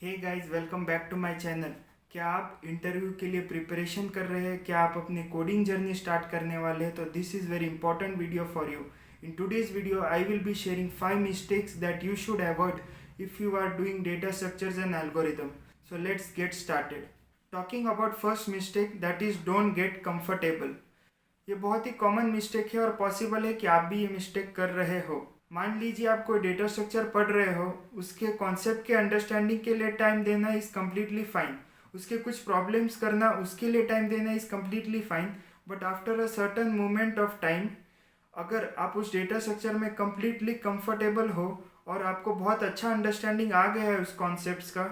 Hey guys, welcome back to my channel. क्या आप interview के लिए प्रिपरेशन कर रहे हैं? क्या आप अपनी कोडिंग जर्नी स्टार्ट करने वाले हैं? तो this is very important video for you. In today's video I will be sharing 5 mistakes that you should avoid if you are doing data structures and algorithm. So let's get started. Talking about first mistake, that is don't get comfortable. ये बहुत ही common mistake है और possible है कि आप भी ये mistake कर रहे हो। मान लीजिए आप कोई डेटा स्ट्रक्चर पढ़ रहे हो, उसके कॉन्सेप्ट के अंडरस्टैंडिंग के लिए टाइम देना इज़ कम्प्लीटली फाइन। उसके कुछ प्रॉब्लम्स करना, उसके लिए टाइम देना is completely fine. But after a certain moment of time, अगर आप उस डेटा स्ट्रक्चर में कम्प्लीटली कंफर्टेबल हो और आपको बहुत अच्छा अंडरस्टैंडिंग आ गया है उस कॉन्सेप्ट्स का,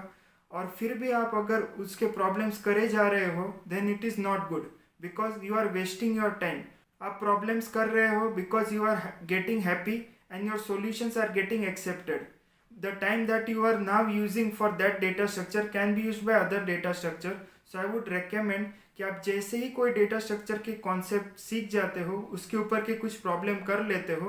और फिर भी आप अगर उसके प्रॉब्लम्स करे जा रहे हो, then it is not good because you are wasting your time. आप प्रॉब्लम्स कर रहे हो because you are getting happy and your solutions are getting accepted. The time that you are now using for that data structure can be used by other data structure. So I would recommend कि आप जैसे ही कोई data structure के concept सीख जाते हो, उसके ऊपर के कुछ प्रॉब्लम कर लेते हो,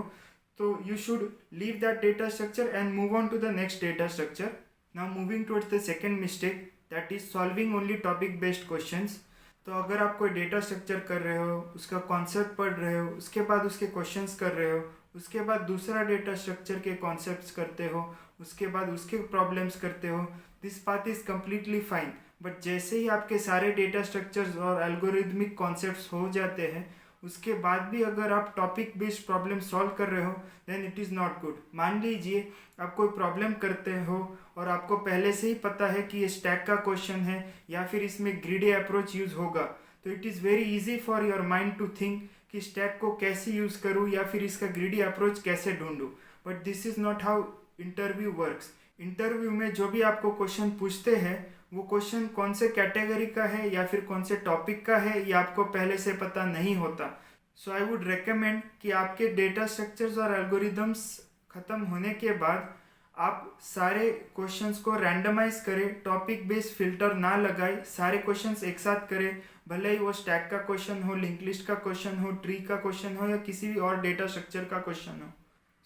तो you should leave that data structure and move on to the next data structure. Now moving towards the second mistake, that is solving only topic based questions. तो अगर आप कोई डेटा स्ट्रक्चर कर रहे हो, उसका कॉन्सेप्ट पढ़ रहे हो, उसके बाद उसके क्वेश्चंस कर रहे हो, उसके बाद दूसरा डेटा स्ट्रक्चर के कॉन्सेप्ट्स करते हो, उसके बाद उसके प्रॉब्लम्स करते हो, this path is completely fine. But जैसे ही आपके सारे डेटा स्ट्रक्चर्स और एल्गोरिदमिक कॉन्सेप्ट्स हो जाते हैं, उसके बाद भी अगर आप टॉपिक बेस्ड प्रॉब्लम सॉल्व कर रहे हो, then it is not good. मान लीजिए आप कोई प्रॉब्लम करते हो और आपको पहले से ही पता है कि ये स्टैक का क्वेश्चन है या फिर इसमें ग्रिडी अप्रोच यूज़ होगा, तो it is very easy for your mind to think कि स्टैक को कैसे यूज़ करूँ या फिर इसका ग्रिडी अप्रोच कैसे ढूंढूँ. But this is not how interview works. Interview में जो भी आपको क्वेश्चन पूछते हैं, वो क्वेश्चन कौन से कैटेगरी का है या फिर कौन से टॉपिक का है, ये आपको पहले से पता नहीं होता. सो आई वुड रिकमेंड कि आपके डेटा स्ट्रक्चर्स और एल्गोरिदम्स ख़त्म होने के बाद आप सारे क्वेश्चंस को रैंडमाइज करें, टॉपिक बेस्ड फिल्टर ना लगाए, सारे क्वेश्चंस एक साथ करें. भले ही वो स्टैक का क्वेश्चन हो, लिंक लिस्ट का क्वेश्चन हो, ट्री का क्वेश्चन हो या किसी भी और डेटा स्ट्रक्चर का क्वेश्चन हो.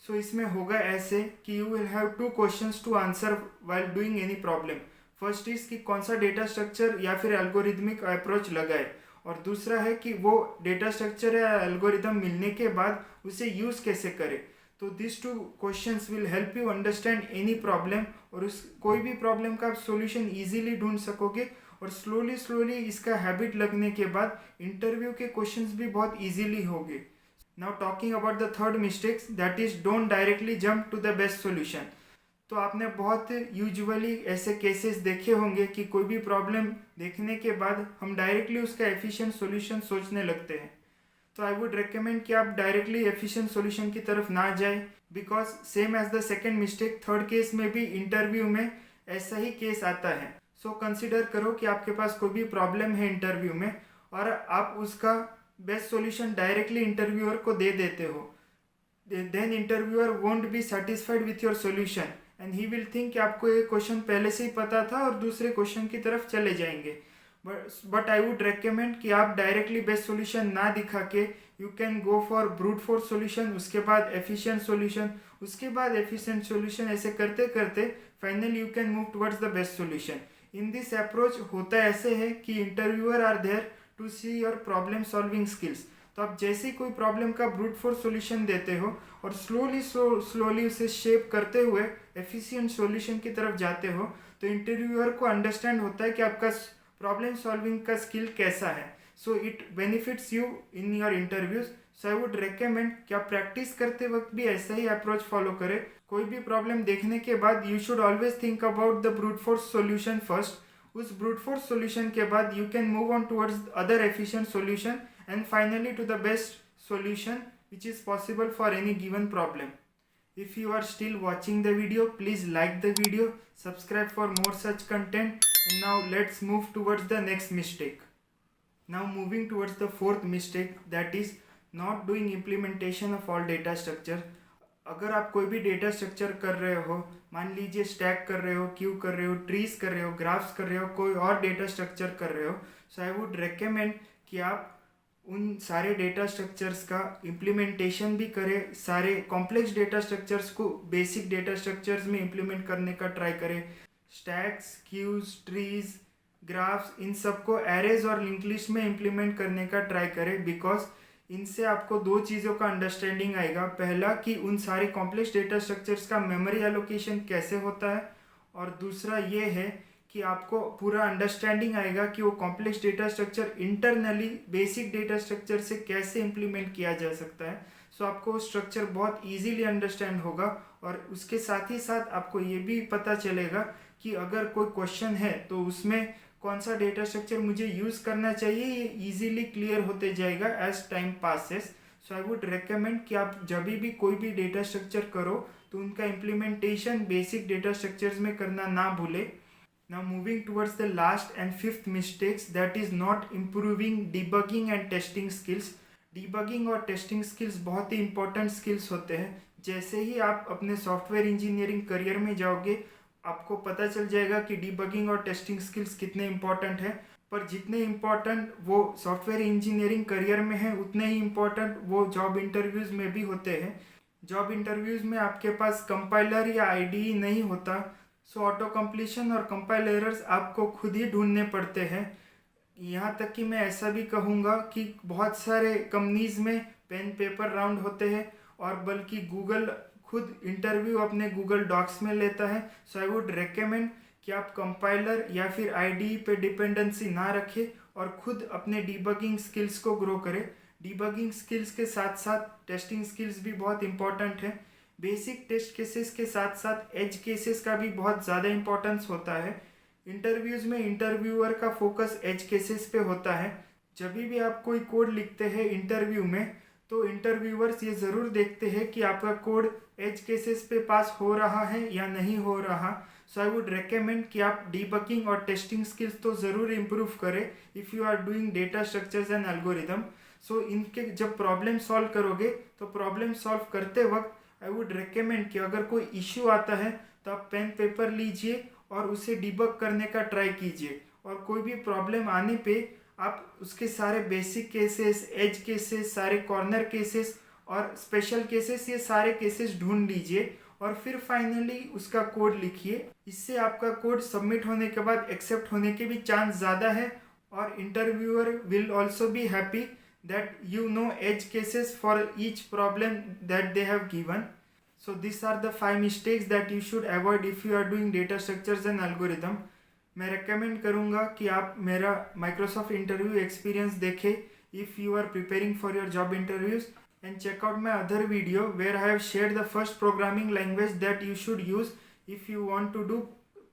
सो इसमें होगा ऐसे कि you will have two questions to answer while doing any problem. First is कि कौन सा डेटा स्ट्रक्चर या फिर एल्गोरिदमिक अप्रोच लगाए, और दूसरा है कि वो डेटा स्ट्रक्चर या एल्गोरिदम मिलने के बाद उसे यूज़ कैसे करें. तो this two questions will help you understand any problem, और उस कोई भी प्रॉब्लम का आप सोल्यूशन ईजिली ढूंढ सकोगे. और स्लोली स्लोली इसका हैबिट लगने के बाद इंटरव्यू के क्वेश्चंस भी बहुत ईजिली होंगे. Now talking about the third mistakes, that is don't directly jump to the best solution. तो आपने बहुत यूजुअली ऐसे केसेस देखे होंगे कि कोई भी प्रॉब्लम देखने के बाद हम डायरेक्टली उसका एफिशिएंट सॉल्यूशन सोचने लगते हैं. तो आई वुड रिकमेंड कि आप डायरेक्टली एफिशिएंट सॉल्यूशन की तरफ ना जाए, because same as the second mistake, third case में भी इंटरव्यू में ऐसा ही केस आता है. सो कंसिडर करो कि आपके पास कोई भी प्रॉब्लम है इंटरव्यू में और आप उसका बेस्ट सॉल्यूशन डायरेक्टली इंटरव्यूअर को दे देते हो. Then interviewer won't be satisfied with your solution and he will think कि आपको ये क्वेश्चन पहले से ही पता था और दूसरे क्वेश्चन की तरफ चले जाएंगे. बट आई वुड रेकमेंड कि आप डायरेक्टली बेस्ट सॉल्यूशन ना दिखा के you can go for brute force solution, उसके बाद एफिशिएंट सॉल्यूशन, उसके बाद एफिशिएंट सॉल्यूशन, ऐसे करते करते finally you can move towards the best solution. In this approach होता ऐसे है कि interviewer are there to see your problem solving skills. तो आप जैसे ही कोई प्रॉब्लम का ब्रूट फोर्स सॉल्यूशन देते हो और स्लोली उसे शेप करते हुए एफिशिएंट सॉल्यूशन की तरफ जाते हो, तो इंटरव्यूअर को अंडरस्टैंड होता है कि आपका प्रॉब्लम सॉल्विंग का स्किल कैसा है. So it benefits you in your interviews. So I would recommend कि आप प्रैक्टिस करते वक्त भी ऐसा ही अप्रोच फॉलो करें. कोई भी प्रॉब्लम देखने के बाद you should always think about the brute force solution first. उस ब्रूट फोर्स सॉल्यूशन के बाद you can move on towards other efficient solution and finally to the best solution which is possible for any given problem. If you are still watching the video, please like the video, subscribe for more such content, and now let's move towards the next mistake. Now moving towards the fourth mistake, that is not doing implementation of all data structure. अगर आप कोई भी data structure कर रहे हो, मान लीजिए stack कर रहे हो, क्यू कर रहे हो, ट्रीज कर रहे हो, ग्राफ्स कर रहे हो, कोई और डेटा स्ट्रक्चर कर रहे हो, सो आई वुड रेकमेंड कि आप उन सारे डेटा स्ट्रक्चर्स का इम्प्लीमेंटेशन भी करें. सारे कॉम्प्लेक्स डेटा स्ट्रक्चर्स को बेसिक डेटा स्ट्रक्चर्स में इम्प्लीमेंट करने का ट्राई करें. स्टैक्स, क्यूज, ट्रीज, ग्राफ्स, इन सबको एरेज और लिंक लिस्ट में इम्प्लीमेंट करने का ट्राई करें, बिकॉज इनसे आपको दो चीज़ों का अंडरस्टैंडिंग आएगा। पहला कि उन सारे कॉम्प्लेक्स डेटा स्ट्रक्चर्स का मेमोरी एलोकेशन कैसे होता है, और दूसरा ये है कि आपको पूरा अंडरस्टैंडिंग आएगा कि वो complex data structure internally basic data structure से कैसे इम्प्लीमेंट किया जा सकता है। सो आपको स्ट्रक्चर बहुत इजीली अंडरस्टैंड होगा, और उसके साथ ही साथ आपको ये भी पता चलेगा कि अगर कोई क्वेश्चन है तो उसमें कौन सा डेटा स्ट्रक्चर मुझे यूज़ करना चाहिए, ये इजीली क्लियर होते जाएगा as time passes. So I would recommend कि आप जब भी कोई भी डेटा स्ट्रक्चर करो तो उनका इम्प्लीमेंटेशन बेसिक डेटा स्ट्रक्चर्स में करना ना भूले। Now moving towards the last and fifth mistakes, that is not improving debugging and testing skills. Debugging और testing skills बहुत ही important skills होते हैं। जैसे ही आप अपने सॉफ्टवेयर इंजीनियरिंग करियर में जाओगे आपको पता चल जाएगा कि डिबगिंग और टेस्टिंग स्किल्स कितने इंपॉर्टेंट है, पर जितने इंपॉर्टेंट वो सॉफ्टवेयर इंजीनियरिंग करियर में है उतने ही इंपॉर्टेंट वो जॉब इंटरव्यूज़ में भी होते हैं। जॉब इंटरव्यूज़ में आपके पास कंपाइलर या आईडीई नहीं होता, सो ऑटो कंप्लीशन और कंपाइल एरर्स आपको खुद ही ढूंढने पड़ते हैं। यहाँ तक कि मैं ऐसा भी कहूँगा कि बहुत सारे कंपनीज में पेन पेपर राउंड होते हैं, और बल्कि गूगल खुद इंटरव्यू अपने गूगल डॉक्स में लेता है। सो आई वुड रेकमेंड कि आप कंपाइलर या फिर आईडीई पे डिपेंडेंसी ना रखें और खुद अपने डिबगिंग स्किल्स को ग्रो करें। डिबगिंग स्किल्स के साथ साथ टेस्टिंग स्किल्स भी बहुत इंपॉर्टेंट है। बेसिक टेस्ट केसेस के साथ साथ एज केसेस का भी बहुत ज़्यादा इंपॉर्टेंस होता है। इंटरव्यूज़ में इंटरव्यूअर का फोकस एज केसेस पे होता है। जब भी आप कोई कोड लिखते हैं इंटरव्यू में तो इंटरव्यूअर्स ये ज़रूर देखते हैं कि आपका कोड एज केसेस पे पास हो रहा है या नहीं हो रहा। सो आई वुड रेकमेंड कि आप डिबगिंग और टेस्टिंग स्किल्स तो ज़रूर इम्प्रूव करें if you are doing data structures and algorithm. So इनके जब प्रॉब्लम सॉल्व करोगे तो प्रॉब्लम सॉल्व करते वक्त आई वुड रेकमेंड कि अगर कोई इश्यू आता है तो आप पेन पेपर लीजिए और उसे डिबग करने का ट्राई कीजिए, और कोई भी प्रॉब्लम आने पे आप उसके सारे बेसिक केसेस, एज केसेस, सारे कॉर्नर केसेस और स्पेशल केसेस, ये सारे केसेस ढूंढ लीजिए और फिर फाइनली उसका कोड लिखिए। इससे आपका कोड सबमिट होने के बाद एक्सेप्ट होने के भी चांस ज़्यादा है, और interviewer will also be happy that you know edge cases for each problem that they have given. So these are the 5 mistakes that you should avoid if you are doing data structures and algorithm. मैं recommend करूँगा कि आप मेरा Microsoft interview experience देखें if you are preparing for your job interviews, and check out my other video where I have shared the first programming language that you should use if you want to do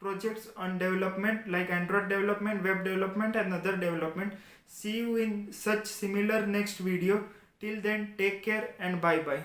projects on development like Android development, web development and other development. See you in such similar next video. Till then, take care and bye bye.